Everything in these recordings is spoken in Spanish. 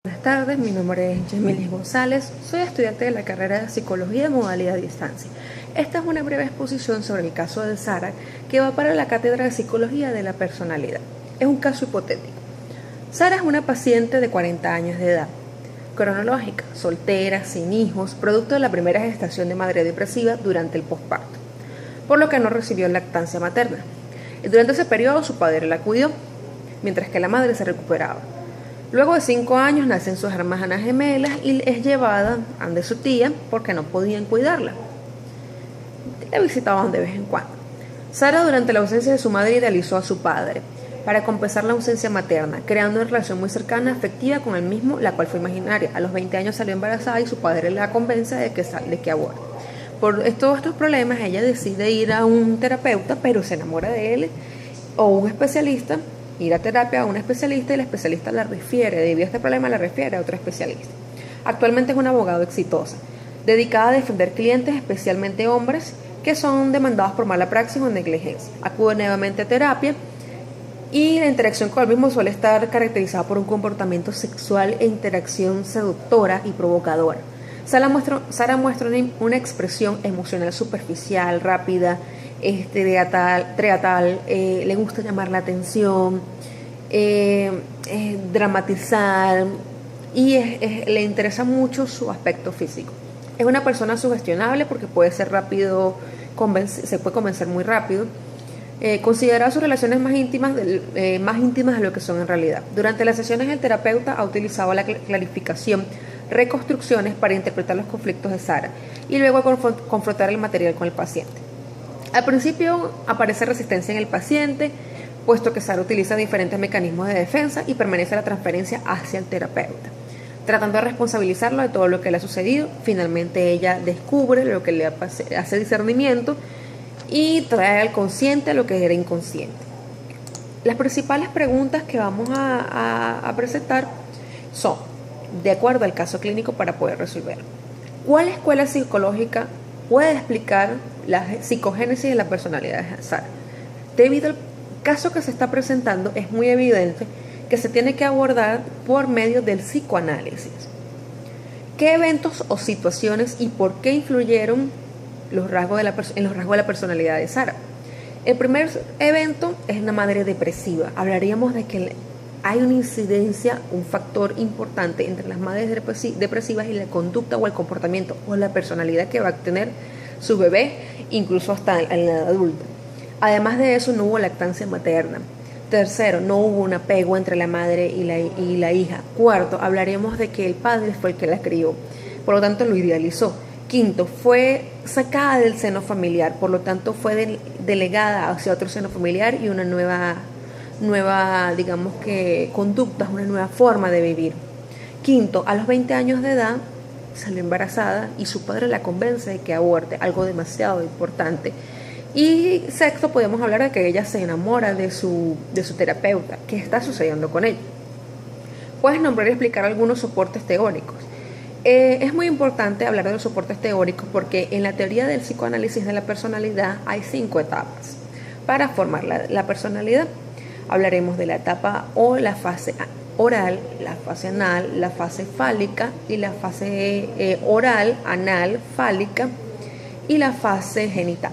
Buenas tardes, mi nombre es Yemilis González, soy estudiante de la carrera de Psicología de modalidad a distancia. Esta es una breve exposición sobre el caso de Sara, que va para la Cátedra de Psicología de la Personalidad. Es un caso hipotético. Sara es una paciente de 40 años de edad, cronológica, soltera, sin hijos, producto de la primera gestación de madre depresiva durante el posparto, por lo que no recibió lactancia materna. Durante ese periodo su padre la cuidó, mientras que la madre se recuperaba. Luego de 5 años nacen sus hermanas gemelas y es llevada ante su tía porque no podían cuidarla. La visitaban de vez en cuando. Sara, durante la ausencia de su madre, idealizó a su padre para compensar la ausencia materna, creando una relación muy cercana, afectiva con él mismo, la cual fue imaginaria. A los 20 años salió embarazada y su padre la convence de que aborte. Por todos estos problemas, ella decide ir a un terapeuta, pero se enamora de él o un especialista. Ir a terapia a un especialista y el especialista la refiere, debido a este problema la refiere a otro especialista. Actualmente es una abogada exitosa, dedicada a defender clientes, especialmente hombres, que son demandados por mala praxis o negligencia. Acude nuevamente a terapia y la interacción con el mismo suele estar caracterizada por un comportamiento sexual e interacción seductora y provocadora. Sara muestra una expresión emocional superficial, rápida, teatral, le gusta llamar la atención, dramatizar y le interesa mucho su aspecto físico. Es una persona sugestionable porque puede ser rápido, se puede convencer muy rápido. Considera sus relaciones más íntimas de lo que son en realidad. Durante las sesiones el terapeuta ha utilizado la clarificación, reconstrucciones para interpretar los conflictos de Sara y luego confrontar el material con el paciente. Al principio aparece resistencia en el paciente, puesto que Sara utiliza diferentes mecanismos de defensa y permanece la transferencia hacia el terapeuta, tratando de responsabilizarlo de todo lo que le ha sucedido. Finalmente ella descubre lo que le hace discernimiento y trae al consciente lo que era inconsciente. Las principales preguntas que vamos a presentar son, de acuerdo al caso clínico, para poder resolverlo. ¿Cuál escuela psicológica puede explicar la psicogénesis de la personalidad de Sara? Debido al caso que se está presentando, es muy evidente que se tiene que abordar por medio del psicoanálisis. ¿Qué eventos o situaciones y por qué influyeron en los rasgos de la personalidad de Sara? El primer evento es una madre depresiva. Hablaríamos de que hay una incidencia, un factor importante entre las madres depresivas y la conducta o el comportamiento o la personalidad que va a tener su bebé, incluso hasta en la edad adulta. Además de eso, no hubo lactancia materna. Tercero, no hubo un apego entre la madre y la hija. Cuarto, hablaremos de que el padre fue el que la crió, por lo tanto lo idealizó. Quinto, fue sacada del seno familiar, por lo tanto fue delegada hacia otro seno familiar y una nueva, digamos que conductas, una nueva forma de vivir. Quinto, a los 20 años de edad salió embarazada y su padre la convence de que aborte, algo demasiado importante. Y sexto, podemos hablar de que ella se enamora de su terapeuta. ¿Qué está sucediendo con ella? Puedes nombrar y explicar algunos soportes teóricos. Es muy importante hablar de los soportes teóricos porque en la teoría del psicoanálisis de la personalidad hay 5 etapas para formar la personalidad. Hablaremos de la etapa o la fase oral, la fase anal, la fase fálica y la fase oral, anal, fálica y la fase genital.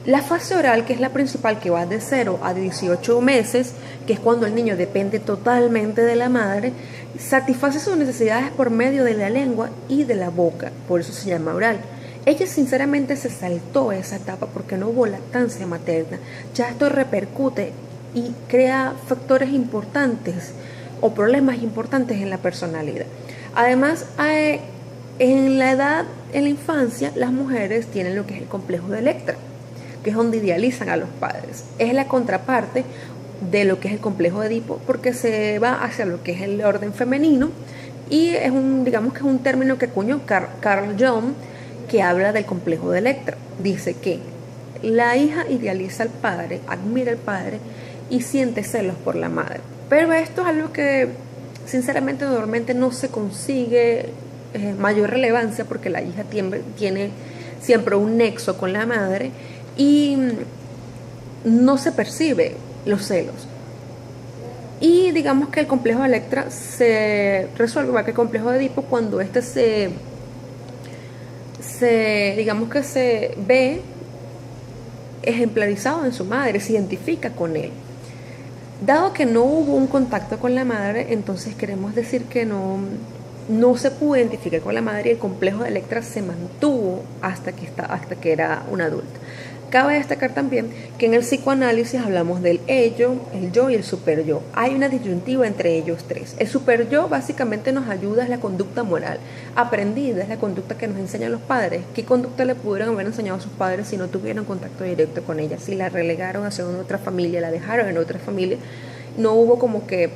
La fase oral, que es la principal, que va de 0 a 18 meses, que es cuando el niño depende totalmente de la madre, satisface sus necesidades por medio de la lengua y de la boca, por eso se llama oral. Ella sinceramente se saltó esa etapa porque no hubo lactancia materna. Ya esto repercute y crea factores importantes o problemas importantes en la personalidad. Además, en la infancia, las mujeres tienen lo que es el complejo de Electra, que es donde idealizan a los padres. Es la contraparte de lo que es el complejo de Edipo, porque se va hacia lo que es el orden femenino y digamos que es un término que acuñó Carl Jung, que habla del complejo de Electra. Dice que la hija idealiza al padre, admira al padre y siente celos por la madre. Pero esto es algo que sinceramente normalmente no se consigue mayor relevancia porque la hija tiene siempre un nexo con la madre y no se percibe los celos. Y digamos que el complejo de Electra se resuelve igual que el complejo de Edipo cuando este digamos que se ve ejemplarizado en su madre, se identifica con él. Dado que no hubo un contacto con la madre, entonces queremos decir que no se pudo identificar con la madre y el complejo de Electra se mantuvo hasta que era una adulta. Cabe destacar también que en el psicoanálisis hablamos del ello, el yo y el superyo. Hay una disyuntiva entre ellos tres. El superyo básicamente nos ayuda, es la conducta moral aprendida, es la conducta que nos enseñan los padres. ¿Qué conducta le pudieron haber enseñado a sus padres si no tuvieron contacto directo con ella? Si la relegaron hacia otra familia, la dejaron en otra familia, no hubo como que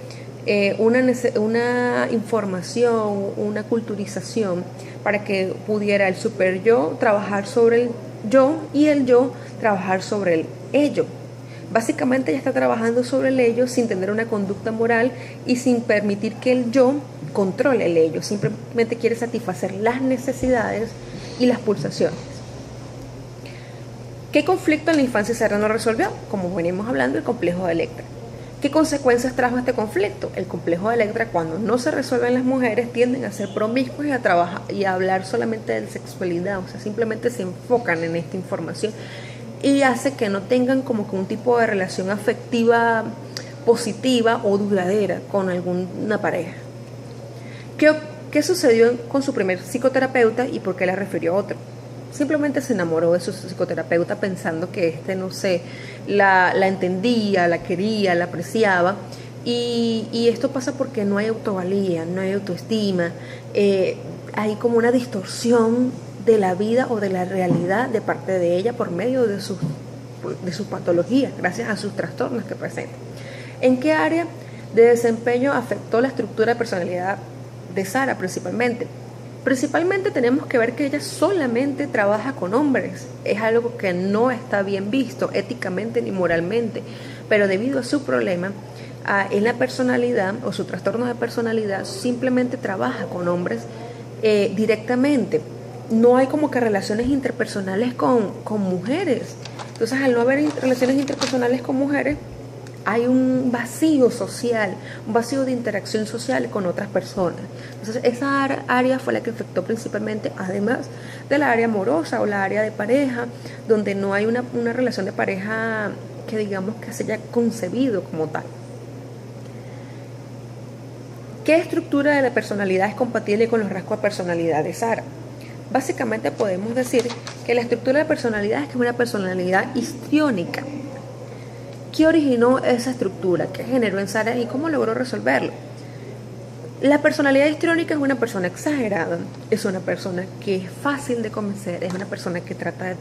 una información, una culturización para que pudiera el superyo trabajar sobre el yo y el yo trabajar sobre el ello. Básicamente ella está trabajando sobre el ello sin tener una conducta moral y sin permitir que el yo controle el ello. Simplemente quiere satisfacer las necesidades y las pulsaciones. ¿Qué conflicto en la infancia Sarah no resolvió? Como venimos hablando, el complejo de Electra. ¿Qué consecuencias trajo este conflicto? El complejo de Electra, cuando no se resuelven las mujeres, tienden a ser promiscuos y a trabajar y a hablar solamente de sexualidad, o sea, simplemente se enfocan en esta información y hace que no tengan como que un tipo de relación afectiva positiva o duradera con alguna pareja. ¿Qué sucedió con su primer psicoterapeuta y por qué la refirió a otro? Simplemente se enamoró de su psicoterapeuta pensando que no sé, la entendía, la quería, la apreciaba. Y esto pasa porque no hay autovalía, no hay autoestima, hay como una distorsión de la vida o de la realidad de parte de ella por medio de sus patologías, gracias a sus trastornos que presenta. ¿En qué área de desempeño afectó la estructura de personalidad de Sarah principalmente? Principalmente tenemos que ver que ella solamente trabaja con hombres. Es algo que no está bien visto éticamente ni moralmente, pero debido a su problema en la personalidad o su trastorno de personalidad, simplemente trabaja con hombres directamente. No hay como que relaciones interpersonales con mujeres. Entonces, al no haber relaciones interpersonales con mujeres, hay un vacío social, un vacío de interacción social con otras personas. Entonces esa área fue la que afectó principalmente, además de la área amorosa o la área de pareja, donde no hay una relación de pareja que digamos que se haya concebido como tal. ¿Qué estructura de la personalidad es compatible con los rasgos de personalidad de Sarah? Básicamente podemos decir que la estructura de personalidad es que es una personalidad histriónica. ¿Qué originó esa estructura? ¿Qué generó en Sarah y cómo logró resolverlo? La personalidad histriónica es una persona exagerada, es una persona que es fácil de convencer, es una persona que trata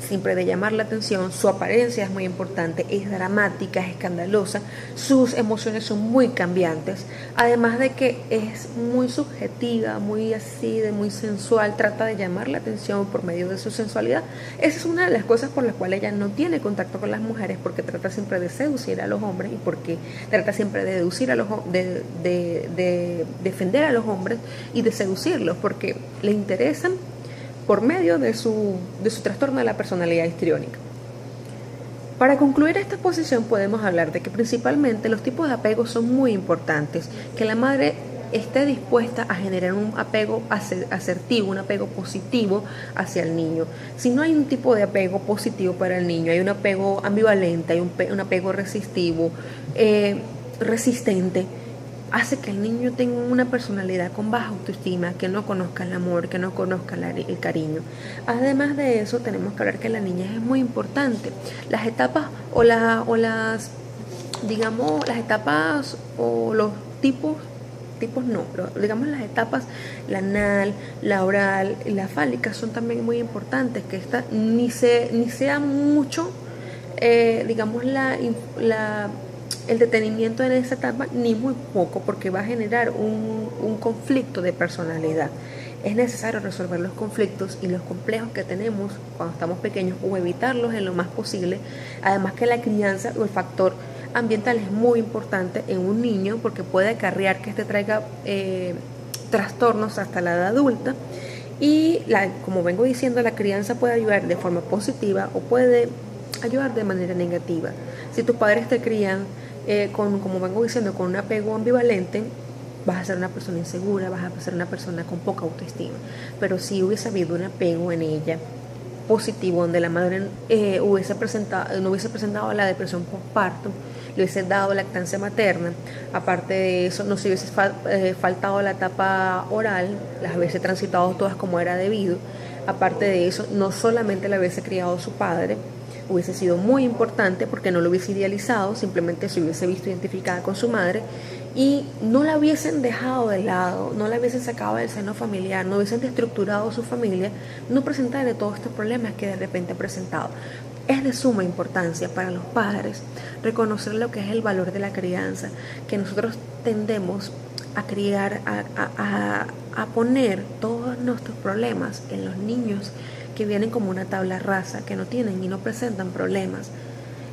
siempre de llamar la atención, su apariencia es muy importante, es dramática, es escandalosa, sus emociones son muy cambiantes, además de que es muy subjetiva, muy así, muy sensual, trata de llamar la atención por medio de su sensualidad. Esa es una de las cosas por las cuales ella no tiene contacto con las mujeres, porque trata siempre de seducir a los hombres y porque trata siempre de deducir a los de defender a los hombres y de seducirlos, porque le interesan por medio de su trastorno de la personalidad histriónica. Para concluir esta exposición podemos hablar de que principalmente los tipos de apego son muy importantes, que la madre esté dispuesta a generar un apego asertivo, un apego positivo hacia el niño. Si no hay un tipo de apego positivo para el niño, hay un apego ambivalente, hay un apego resistivo, resistente, hace que el niño tenga una personalidad con baja autoestima, que no conozca el amor, que no conozca el cariño. Además de eso, tenemos que hablar que la niñez es muy importante. Las etapas las etapas o los tipos no, pero digamos las etapas, la anal, la oral y la fálica son también muy importantes, que esta ni sea mucho, el detenimiento en esa etapa, ni muy poco, porque va a generar un conflicto de personalidad. Es necesario resolver los conflictos y los complejos que tenemos cuando estamos pequeños o evitarlos en lo más posible. Además que la crianza o el factor ambiental es muy importante en un niño porque puede acarrear que traiga trastornos hasta la edad adulta. Y como vengo diciendo, la crianza puede ayudar de forma positiva o puede ayudar de manera negativa. Si tus padres te crían como vengo diciendo, con un apego ambivalente, vas a ser una persona insegura, vas a ser una persona con poca autoestima. Pero si hubiese habido un apego en ella positivo, donde la madre no hubiese presentado la depresión postparto, le hubiese dado lactancia materna, aparte de eso no se hubiese faltado la etapa oral, las hubiese transitado todas como era debido, aparte de eso no solamente la hubiese criado su padre, hubiese sido muy importante porque no lo hubiese idealizado, simplemente se hubiese visto identificada con su madre y no la hubiesen dejado de lado, no la hubiesen sacado del seno familiar, no hubiesen destructurado su familia, no presentarle todos estos problemas que de repente ha presentado. Es de suma importancia para los padres reconocer lo que es el valor de la crianza, que nosotros tendemos a criar, a poner todos nuestros problemas en los niños que vienen como una tabla rasa, que no tienen y no presentan problemas.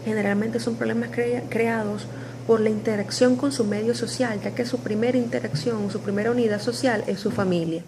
Generalmente son problemas creados por la interacción con su medio social, ya que su primera interacción, su primera unidad social es su familia.